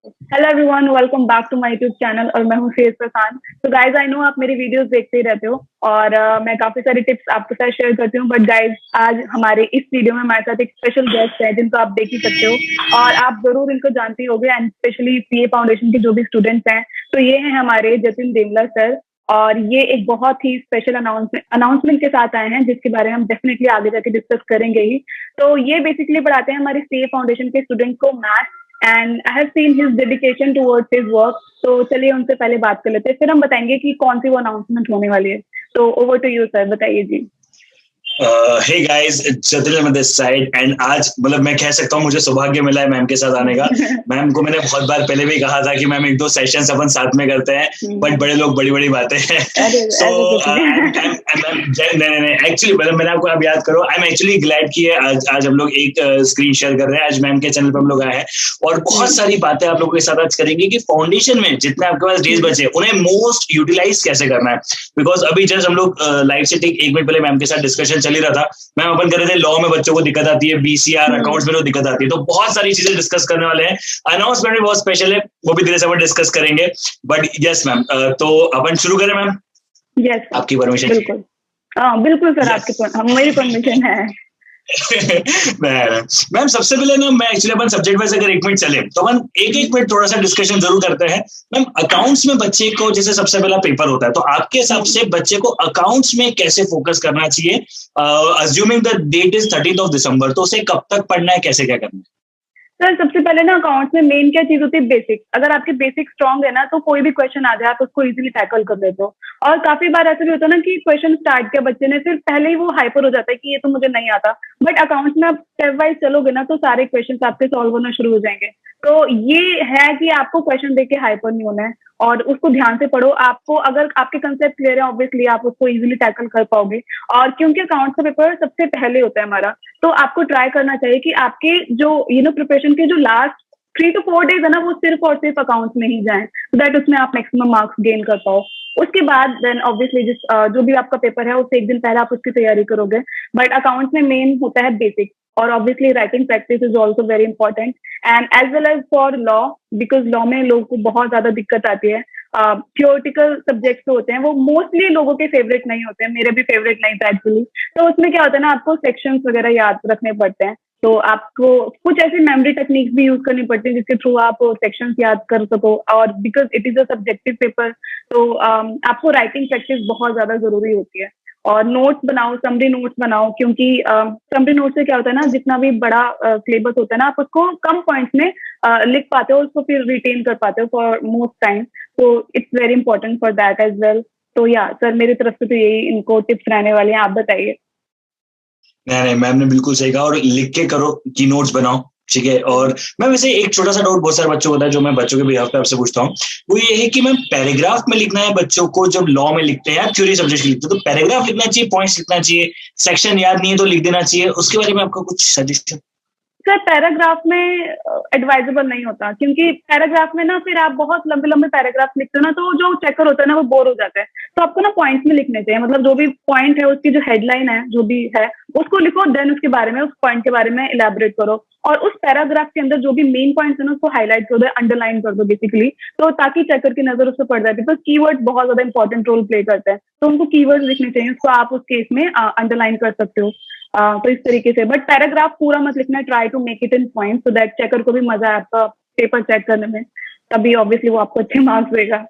Hello everyone, welcome back to my YouTube channel और मैं हूँ शेर प्रसान। तो गाइज आई नो आप मेरी वीडियोस देखते ही रहते हो और मैं काफी सारी टिप्स आपके साथ शेयर करती हूँ। बट गाइज आज हमारे इस वीडियो में हमारे साथ एक स्पेशल गेस्ट है जिनको आप देख ही सकते हो और आप जरूर इनको जानते ही होंगे, एंड स्पेशली सीए फाउंडेशन के जो भी स्टूडेंट्स हैं। तो ये हैं हमारे जतिन देवला सर और ये एक बहुत ही स्पेशल अनाउंसमेंट के साथ आए हैं जिसके बारे में हम डेफिनेटली आगे जाके डिस्कस करेंगे ही। तो ये बेसिकली पढ़ाते हैं हमारे सीए फाउंडेशन के स्टूडेंट्स को math, and I have seen his dedication towards his work. तो चलिए उनसे पहले बात कर लेते हैं, फिर हम बताएंगे कि कौन सी वो अनाउंसमेंट होने वाली है। तो ओवर टू यू सर, बताइए जी। Hey guys, Jatin Ahmed this side and आज मतलब मैं कह सकता हूँ मुझे सौभाग्य मिला है मैम के साथ आने का। मैम को मैंने बहुत बार पहले भी कहा था कि मैम एक दो सेशंस अपन साथ में करते हैं, बट बड़े लोग बड़ी बड़ी बातें हैं। सो एक्चुअली मतलब मैंने आपको अब याद करो, आई एम एक्चुअली ग्लैड कि आज हम लोग एक स्क्रीन शेयर कर रहे हैं। आज मैम के चैनल पर हम लोग आए हैं और बहुत सारी बातें आप लोगों के साथ आज करेंगे कि फाउंडेशन में जितने आपके पास डेज बचे उन्हें मोस्ट यूटिलाइज कैसे करना है। बिकॉज अभी जस्ट हम लोग लाइव से ठीक एक मिनट पहले मैम के साथ डिस्कशन चल ही रहा था। मैम अपन कर रहे थे लॉ में बच्चों को दिक्कत आती है, बीसीआर अकाउंट्स में दिक्कत आती है, तो बहुत सारी चीजें डिस्कस करने वाले हैं। अनाउंसमेंट भी बहुत स्पेशल है, वो भी धीरे से अपन डिस्कस करेंगे। बट यस मैम, तो अपन शुरू करें मैम? यस, आपकी परमिशन? बिल्कुल। बिल्कुल सर, आपकी मेरी परमिशन है। मैम सबसे पहले ना मैं एक्चुअली अपन सब्जेक्ट वाइज अगर एक मिनट चले तो अपन एक मिनट थोड़ा सा डिस्कशन जरूर करते हैं। मैम अकाउंट्स में बच्चे को जैसे सबसे पहला पेपर होता है, तो आपके हिसाब से बच्चे को अकाउंट्स में कैसे फोकस करना चाहिए? Assuming the date is 30th of December, तो उसे कब तक पढ़ना है, कैसे क्या करना है? सर सबसे पहले ना अकाउंट्स में मेन क्या चीज होती है? बेसिक। अगर आपके बेसिक स्ट्रांग है ना तो कोई भी क्वेश्चन आ जाए आप उसको इजीली टैकल कर देते हो। और काफी बार ऐसा भी होता है ना कि क्वेश्चन स्टार्ट किया बच्चे ने, फिर पहले ही वो हाइपर हो जाता है कि ये तो मुझे नहीं आता। बट अकाउंट्स में आप स्टेप वाइज चलोगे ना तो सारे क्वेश्चन आपके सॉल्व होना शुरू हो जाएंगे। तो ये है कि आपको क्वेश्चन देख के हाइपर नहीं होना है और उसको ध्यान से पढ़ो। आपको अगर आपके कंसेप्ट क्लियर है ऑब्वियसली आप उसको इजीली टैकल कर पाओगे। और क्योंकि अकाउंट्स का पेपर सबसे पहले होता है हमारा, तो आपको ट्राई करना चाहिए कि आपके जो प्रिपरेशन के जो लास्ट 3 to 4 डेज है ना वो सिर्फ और सिर्फ अकाउंट्स में ही जाएं, सो दैट उसमें आप मैक्सिमम मार्क्स गेन कर पाओ। उसके बाद देन ऑब्वियसली जो भी आपका पेपर है उससे एक दिन पहले आप उसकी तैयारी करोगे। बट अकाउंट्स में मेन होता है बेसिक, और obviously writing practice is also very important and as well as for law, because law में लोगों को बहुत ज्यादा दिक्कत आती है। थियोरिटिकल सब्जेक्ट्स होते हैं वो मोस्टली लोगों के फेवरेट नहीं होते हैं, मेरे भी फेवरेट नहीं था एक्चुअली। तो उसमें क्या होता है ना, आपको सेक्शंस वगैरह याद रखने पड़ते हैं, तो आपको कुछ ऐसी मेमोरी टेक्निक्स भी यूज करनी पड़ती है जिसके थ्रू आप सेक्शंस याद कर सको। और because it is a subjective paper, तो आपको राइटिंग प्रैक्टिस बहुत ज्यादा जरूरी होती है। और नोट्स बनाओ, समरी नोट्स बनाओ, क्योंकि समरी नोट से क्या होता है ना, जितना भी बड़ा सिलेबस होता है ना आप उसको कम पॉइंट्स में लिख पाते हो, उसको फिर रिटेन कर पाते हो फॉर मोस्ट टाइम। तो it's very important for that as well. तो या सर मेरी तरफ से तो यही इनको टिप्स रहने वाले हैं, आप बताइए। नहीं, मैम ने बिल्कुल सही कहा, और लिख के करो कि नोट्स बनाओ, ठीक है। और मैं वैसे एक छोटा सा डाउट बहुत सारे बच्चों को होता है जो मैं बच्चों के बिहाफ पे आपसे पूछता हूँ, वो ये है कि मैम पैराग्राफ में लिखना है बच्चों को जब लॉ में लिखते हैं या थ्योरी सब्जेक्ट लिखते हैं, तो पैराग्राफ लिखना चाहिए, पॉइंट्स लिखना चाहिए, सेक्शन याद नहीं है तो लिख देना चाहिए? उसके बारे में आपका कुछ सजेशन? सर पैराग्राफ में एडवाइजेबल नहीं होता, क्योंकि पैराग्राफ में ना फिर आप बहुत लंबे लंबे पैराग्राफ लिखते हो ना तो जो चेकर होता है ना वो बोर हो जाता है। तो आपको ना पॉइंट्स में लिखने चाहिए, मतलब जो भी पॉइंट है उसकी जो हेडलाइन है जो भी है उसको लिखो, देन उसके बारे में, उस पॉइंट के बारे में इलेबोरेट करो और उस पैराग्राफ के अंदर जो भी मेन पॉइंट्स है ना उसको हाईलाइट कर दो, अंडरलाइन कर दो बेसिकली, तो ताकि चेकर की नजर उस पर पड़ जाए। बिकॉज कीवर्ड बहुत ज्यादा इंपॉर्टेंट रोल प्ले करते हैं, तो उनको कीवर्ड लिखने चाहिए, उसको आप उस केस में अंडरलाइन कर सकते हो। तो इस तरीके से, बट पैराग्राफ पूरा मत लिखना, try to make it in point so that checker को भी मजा आए आपका पेपर चेक करने में, तभी ऑब्वियसली वो आपको अच्छे मार्क्स देगा।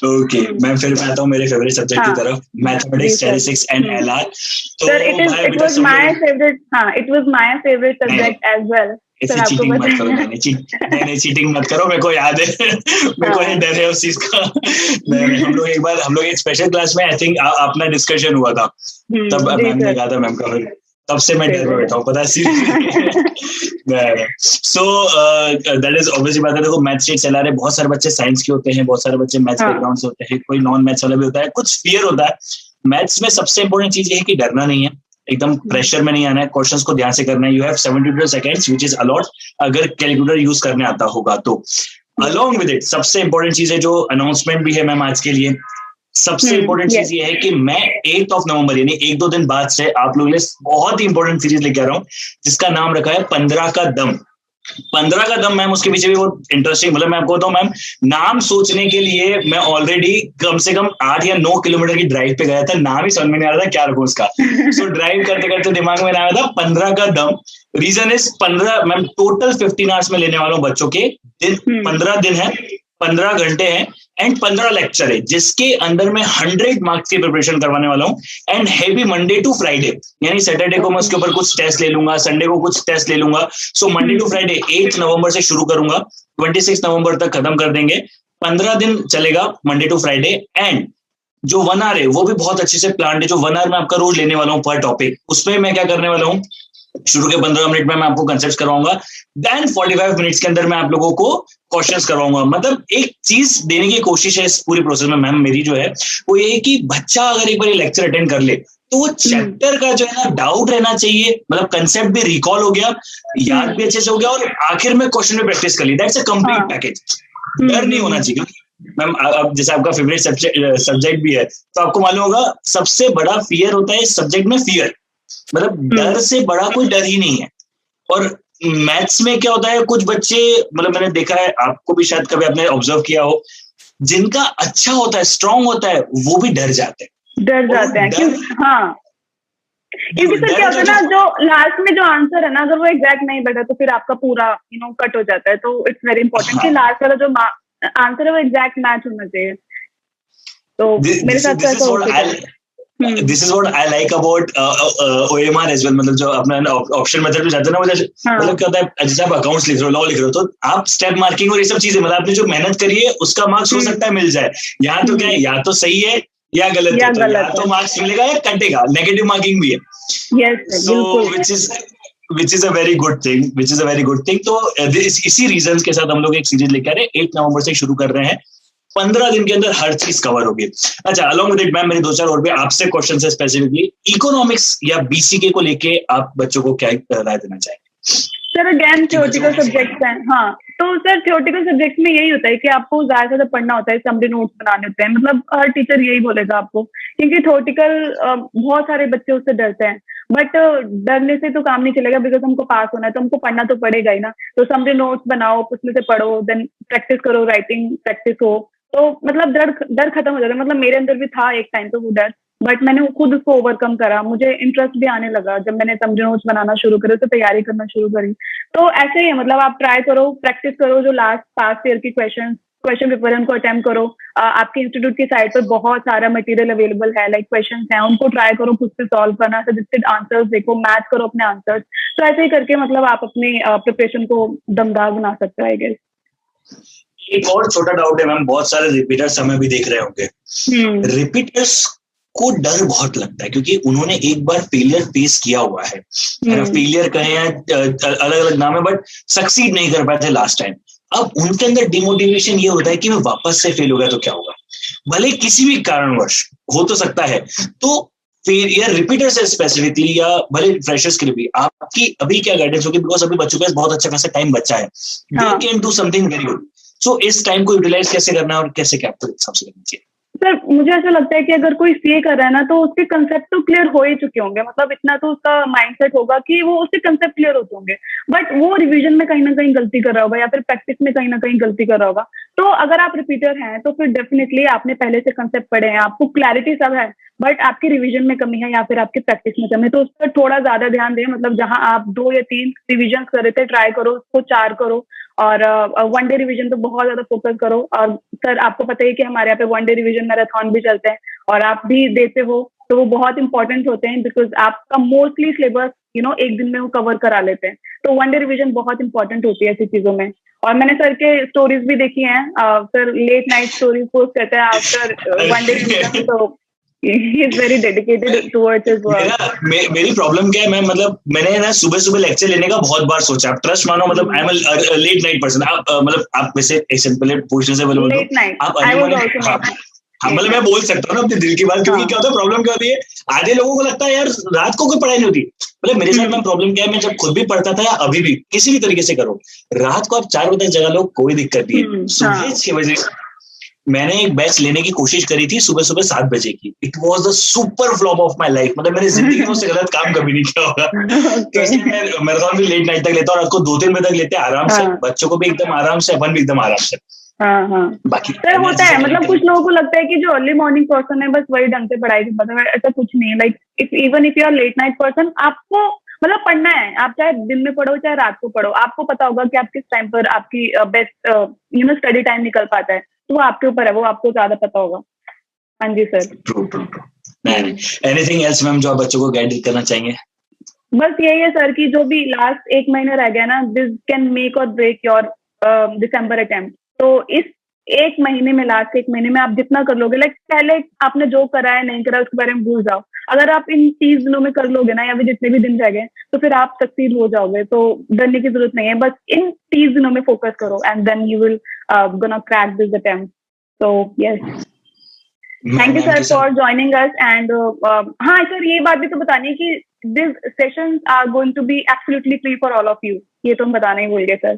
ओके मैं फिर मैं आता हूँ मेरे फेवरेट सब्जेक्ट की तरफ, मैथमेटिक्स, स्टैटिस्टिक्स एंड एलआर। तो sir it was my favourite, it was my favourite subject as well. Cheating मत करो, नहीं चीटिंग मत करो, मेरे को याद है, मेरे को डर है उस चीज का। हम लोग एक स्पेशल क्लास में आई थिंक अपना डिस्कशन हुआ था, तब मैम ने कहा था मैम का, तब से मैं डर में बैठा हूँ, पता है। सो दैट इज ऑब्वियसली बात है। देखो मैथ्स स्टेट्स एलआर है, बहुत सारे बच्चे साइंस के होते हैं, बहुत सारे बच्चे मैथ्स बैकग्राउंड से होते हैं, कोई नॉन मैथ्स वाला भी होता है, कुछ फियर होता है। मैथ्स में सबसे इंपॉर्टेंट चीज ये है कि डरना नहीं है, एकदम प्रेशर में नहीं आना है, क्वेश्चंस को ध्यान से करना है। You have 72 seconds which is a lot, अगर कैलकुलेटर यूज करने आता होगा तो। अलोंग विद इट सबसे इंपॉर्टेंट चीज है जो अनाउंसमेंट भी है मैम आज के लिए, सबसे इंपॉर्टेंट चीज ये है कि मैं 8 नवंबर यानी 1-2 दिन बाद से आप लोगों के लिए बहुत ही इंपॉर्टेंट सीरीज लेके आ रहा हूँ जिसका नाम रखा है 15 का दम। 15 का दम मैम, उसके पीछे भी वो इंटरेस्टिंग, मतलब मैं आपको बताऊं मैम, नाम सोचने के लिए मैं ऑलरेडी कम से कम 8 या 9 किलोमीटर की ड्राइव पे गया था, नाम ही समझ में नहीं आ रहा था क्या रखूं उसका। सो ड्राइव करते करते दिमाग में आया था 15 का दम। Reason is 15 ma'am total 15 hours में लेने वाला हूँ बच्चों के दिन, 15 दिन है, 15 घंटे हैं एंड 15 लेक्चर है, जिसके अंदर मैं 100 मार्क्स की प्रिपरेशन करवाने वाला हूँ and heavy Monday to Friday, यानी सैटरडे को मैं उसके ऊपर कुछ टेस्ट ले लूंगा, संडे को कुछ टेस्ट ले लूंगा। सो मंडे टू फ्राइडे 8 नवंबर से शुरू करूंगा, 26 नवंबर तक खत्म कर देंगे। 15 दिन चलेगा मंडे टू फ्राइडे एंड जो 1 आवर है वो भी बहुत अच्छे से प्लान है। जो 1 आवर मैं आपका रोज लेने वाला हूँ पर टॉपिक, उसमें मैं क्या करने वाला हूँ, शुरू के 15 मिनट में मैं आपको कंसेप्ट करवाऊंगा, देन 45 मिनट्स के अंदर मैं आप लोगों को क्वेश्चंस करवाऊंगा। मतलब एक चीज देने की कोशिश है इस पूरी प्रोसेस में मैम मेरी जो है वो ये है कि बच्चा अगर एक बार लेक्चर अटेंड कर ले तो वो चैप्टर का जो है ना डाउट रहना चाहिए, मतलब कंसेप्ट भी रिकॉल हो गया, याद भी अच्छे से हो गया और आखिर में क्वेश्चन में प्रैक्टिस कर ली। That's a complete package. डर नहीं होना चाहिए मैम। अब जैसे आपका फेवरेट सब्जेक्ट भी है तो आपको मालूम होगा सबसे बड़ा फियर होता है इस सब्जेक्ट में, फियर, मतलब डर से बड़ा कोई डर ही नहीं है। और मैथ्स में क्या होता है, कुछ बच्चे, मतलब मैंने देखा है, आपको भी शायद कभी आपने ऑब्जर्व किया हो, जिनका अच्छा होता है, स्ट्रांग होता है, वो भी डर जाते हैं। हाँ, क्योंकि फिर क्या होता है ना, जो लास्ट में जो आंसर है ना, अगर वो एग्जैक्ट नहीं बैठा तो फिर आपका पूरा कट हो जाता है। तो इट्स वेरी इंपॉर्टेंट कि लास्ट वाला जो आंसर है वो एग्जैक्ट मैच होना चाहिए। तो मेरे साथ ऐसा होता है। This is what I like about OMR as well, मतलब जो अपना ऑप्शन मेथड में जाते हैं ना, वो मतलब क्या होता है, जैसे आप अकाउंट्स लिख रहे हो, लॉ लिख रहे हो, तो आप स्टेप मार्किंग और ये सब चीजें, मतलब आपने जो मेहनत करी है उसका मार्क्स हो सकता है मिल जाए। यहाँ तो क्या है, या तो सही है या गलत है, तो या तो मार्क्स मिलेगा या कटेगा, नेगेटिव मार्किंग भी है। So which is a very good thing। तो इसी रीजन के साथ हम लोग एक सीरीज लेकर आ रहे हैं, 8 नवंबर से शुरू कर रहे हैं, 15 दिन के अंदर हर चीज कवर होगी। अच्छा, अलॉन्ग विद इट मैम मेरे 2-4 और भी आपसे क्वेश्चन है स्पेसिफिकली इकोनॉमिक्स या बीसीके को लेके आप बच्चों को क्या राय देना चाहेंगे? सर अगेन थ्योरेटिकल सब्जेक्ट्स हैं। हाँ, तो सर थ्योरेटिकल सब्जेक्ट में यही होता है कि आपको ज्यादा से ज्यादा पढ़ना होता है, समरी नोट्स बनाने होते हैं, मतलब हर टीचर यही बोलेगा आपको, क्योंकि थ्योरेटिकल बहुत सारे बच्चे उससे डरते हैं। बट डरने से तो काम नहीं चलेगा, बिकॉज हमको पास होना है तो हमको पढ़ना तो पड़ेगा ही ना। तो समरी नोट्स बनाओ, उसमें से पढ़ो, देन प्रैक्टिस करो, राइटिंग प्रैक्टिस हो, तो मतलब डर खत्म हो जाता है। मतलब मेरे अंदर भी था एक टाइम पे वो डर, बट मैंने खुद उसको ओवरकम करा। मुझे इंटरेस्ट भी आने लगा जब मैंने समरी नोट्स बनाना शुरू करे, तो तैयारी करना शुरू करी। तो ऐसे ही है, मतलब आप ट्राई करो, प्रैक्टिस करो, जो लास्ट पास्ट ईयर की क्वेश्चन पेपर है उनको अटेम्प्ट करो। आपके इंस्टीट्यूट की साइट पर बहुत सारा मटेरियल अवेलेबल है, लाइक क्वेश्चन है, उनको ट्राई करो खुद से सॉल्व करना, सजेस्टेड आंसर्स देखो, मैच करो अपने आंसर्स। तो ऐसे ही करके मतलब आप अपनी प्रिपरेशन को दमदार बना सकते हो, आई गेस। एक और छोटा डाउट है मैम, बहुत सारे रिपीटर्स हमें भी देख रहे होंगे। रिपीटर्स को डर बहुत लगता है क्योंकि उन्होंने एक बार फेलियर फेस किया हुआ है। फेलियर कहे अलग अलग नाम है, बट सक्सीड नहीं कर पाए थे लास्ट टाइम। अब उनके अंदर डिमोटिवेशन ये होता है कि मैं वापस से फेल हो गया तो क्या होगा, भले किसी भी कारणवश हो तो सकता है। तो फेलियर रिपीटर्स है स्पेसिफिकली, या भले फ्रेशर्स के लिए भी, आपकी अभी क्या गाइडेंस होगी? बिकॉज अभी बच्चों के पास बहुत अच्छा खासा टाइम बचा है, they can do something very good. So इस टाइम को यूटिलाइज कैसे करना है और कैसे कैप्चर सबसे करना चाहिए? सर मुझे ऐसा लगता है कि अगर कोई सीए कर रहा है ना, तो उसके कंसेप्ट तो क्लियर हो ही चुके होंगे, मतलब इतना तो उसका माइंडसेट होगा कि वो उसके कंसेप्ट क्लियर होते होंगे। बट वो रिवीजन में कहीं ना कहीं गलती कर रहा होगा, या फिर प्रैक्टिस में कहीं ना कहीं गलती कर रहा होगा। तो अगर आप रिपीटर हैं तो फिर डेफिनेटली आपने पहले से कंसेप्ट पढ़े हैं, आपको क्लैरिटी सब है, बट आपकी रिवीजन में कमी है या फिर आपकी प्रैक्टिस में कमी है। तो उस पर थोड़ा ज्यादा ध्यान दें, मतलब जहां आप 2 या 3 रिविजन कर रहे थे, ट्राई करो उसको 4 करो, और 1 डे रिवीजन तो बहुत ज्यादा फोकस करो। और सर आपको पता है कि हमारे यहाँ पे 1 डे रिवीजन मैराथन भी चलते हैं, और आप भी देते हो, तो वो बहुत इंपॉर्टेंट होते हैं, बिकॉज आपका मोस्टली सिलेबस एक दिन में वो कवर करा लेते हैं। तो 1 डे रिवीजन बहुत इंपॉर्टेंट होती है ऐसी चीजों में। और मैंने सर के स्टोरीज भी देखी हैं, sir late night stories post करते हैं आफ्टर 1 डे रिवीजन, तो he is very dedicated towards his work। मेरी प्रॉब्लम क्या है मैम, मतलब मैंने ना सुबह लेक्चर लेने का बहुत बार सोचा, आप ट्रस्ट मानो, मतलब I am a late night person. आप मतलब आप वैसे एक सिंपल पोजीशन से बोलो, आप मतलब मैं बोल सकता हूँ ना अपने दिल की बात, क्योंकि क्या होता है, प्रॉब्लम क्या होती है, आधे लोगों को लगता है यार रात को कोई पढ़ाई नहीं होती। मतलब मेरे साथ में प्रॉब्लम क्या है, मैं जब खुद भी पढ़ता था, या अभी भी किसी भी तरीके से करो, रात को आप 4 बजे तक जगा लो, कोई दिक्कत नहीं है, सुबह 6 बजे मैंने एक बैच लेने की कोशिश करी थी सुबह सुबह 7 बजे की. It was the super flop of my life. मतलब मैंने जिंदगी में उससे गलत काम कभी नहीं किया होगा. तो इसलिए मैं मैराथन भी लेट नाइट तक लेता हूँ, रात को 2-3 बजे तक लेते हैं आराम से. बच्चों को भी एकदम आराम से, अपन भी एकदम आराम से. बाकी सर होता है, मतलब कुछ लोगों को लगता है कि जो अर्ली मॉर्निंग पर्सन है बस वही ढंग से पढ़ाई कर पाता है. ऐसा कुछ नहीं है. Like even if you are late night person, आपको मतलब पढ़ना है. आप चाहे दिन में पढ़ो चाहे रात को पढ़ो, आपको पता होगा कि आप किस टाइम पर आपकी बेस्ट स्टडी टाइम निकल पाता है. तो वो आपके ऊपर है, वो आपको ज्यादा पता होगा. हाँ जी sir. True. Anything else ma'am जो आप बच्चों को गाइड करना चाहेंगे? बस यही है सर कि जो भी लास्ट 1 महीना रह गया ना, दिस कैन मेक और ब्रेक योर दिसंबर अटेम्प्ट. तो इस 1 महीने में, लास्ट 1 महीने में आप जितना कर लोगे, लाइक पहले आपने जो करा है नहीं करा उसके बारे में भूल जाओ. अगर आप इन 30 दिनों में कर लोगे ना, या फिर जितने भी दिन रह गए, तो फिर आप सक्सीड हो जाओगे. तो डरने की जरूरत नहीं है. बस इन 30 दिनों में फोकस करो and then you will gonna crack this attempt. So yes, thank you sir for joining us. And हाँ sir, ये बात भी तो बतानी है कि these sessions are going to be absolutely free for all of you. ये तो हम बताना ही भूल गए सर.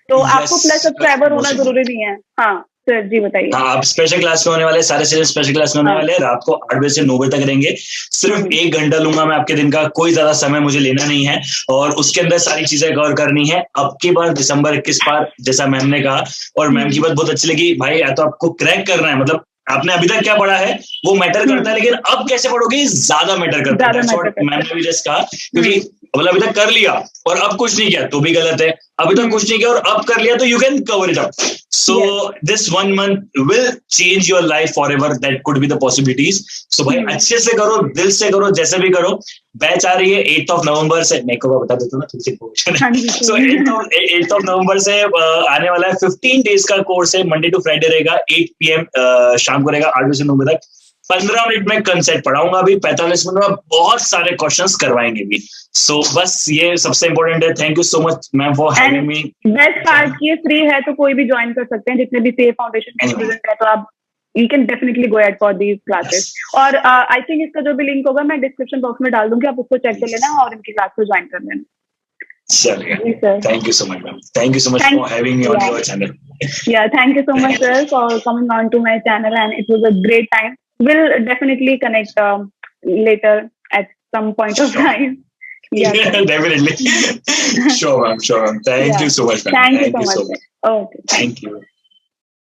तो आपको प्लस सब्सक्राइबर होना जरूरी नहीं है. हाँ सर जी बताइए. हाँ, आप स्पेशल क्लास में होने वाले, सारे सेशन स्पेशल क्लास में होने वाले. रात को 8 बजे से 9 बजे तक रहेंगे. सिर्फ 1 घंटा लूंगा मैं आपके दिन का, कोई ज्यादा समय मुझे लेना नहीं है. और उसके अंदर सारी चीजें कवर करनी है. अब की बार दिसंबर 21 पार, जैसा मैम ने कहा, और मैम की बात बहुत अच्छी लगी. भाई या तो आपको क्रैक करना है, मतलब आपने अभी तक क्या पढ़ा है वो मैटर करता है, लेकिन अब कैसे पढ़ोगे ज्यादा मैटर करता है. मैम ने भी जस्ट कहा, क्योंकि मतलब अभी तक कर लिया और अब कुछ नहीं किया तो भी गलत है. अभी तक कुछ नहीं किया और अब कर लिया तो you can cover it up. So this 1 month will change your life forever. That could be the possibilities. So भाई अच्छे से करो, दिल से करो, जैसे भी करो. बैच आ रही है 8th of November से. मैं को बता देता हूँ ना. सो 8th of November से आने वाला है. 15 days का कोर्स है. मंडे टू फ्राइडे रहेगा. 8 PM शाम को रहेगा, 8 बजे से 9 बजे तक. 15 मिनट में कंसेप्ट पढ़ाऊंगा. अभी 45 मिनट में बहुत सारे क्वेश्चंस करवाएंगे भी. सो बस ये सबसे इम्पोर्टेंट है. Thank you so much ma'am for having me. Best part ये फ्री है, तो कोई भी ज्वाइन कर सकते हैं. जितने भी सेफ फाउंडेशन के स्टूडेंट है, तो आप you can definitely go at for these classes. और आई थिंक इसका जो भी लिंक होगा मैं डिस्क्रिप्शन बॉक्स में डाल दूंगी. आप उसको चेक कर लेना और इनकी क्लास को ज्वाइन कर लेना. चलिए, thank you so much ma'am. Thank you so much for having me on your channel. Yeah, thank you so much sir for coming on to my channel, and it was a great time. We'll definitely connect later at some point of time. Yeah, definitely. Sure ma'am. Thank you so much ma'am. Thank you so much. Okay, thank you.